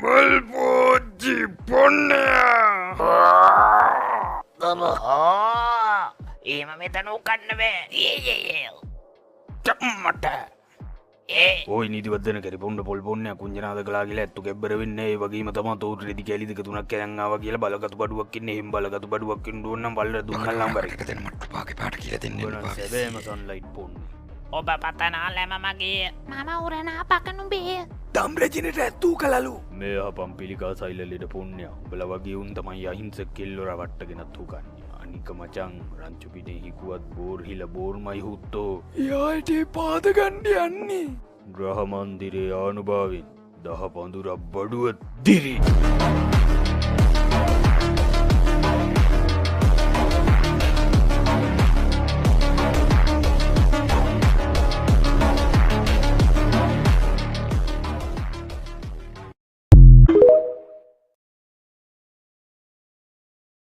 මල්පෝච්චි පොන්නයා ඒම මෙතන උකන්න බෑ චම්මට ඒ ඔය නිදිවදන කරි පොන්න පොල් පොන්න කුංජනාද කලා කියලා ඇත්තු කෙබ්බර වෙන්න ඒ වගේම තමා තෝට රෙදි කැලි දෙක තුනක් කැරන් ආවා කියලා බලගතු බඩුවක් ඉන්නේ එහෙම බලගතු බඩුවක් ඉන්න ඕන නම් බලලා දුන්නල්ලම් බරි දෙන්න මට පාගේ පාට කියලා දෙන්න එපා. සැබෑම සන්ලයිට් පොන්න ඔබ පතනාලැම මගේ මම උරනා පකනුබේ දම් රජිනට ඇත්තු කලලු. මේ හපම් පිළිකා සයිලලෙට පුුණ්්‍යයා බල වගේ උන් තමයි අහිංස කෙල්ලොර වට්ටගෙනත් හූකන්නේ අනික මචං රංචුපිට හිකුවත් බෝර්හිල බෝර්මයි හුත්තෝ යායට පාදගණ්ඩ යන්නේ. ග්‍රහමන්දිරේ ආනුභාවෙන් දහ පඳුරක් බඩුව දිරි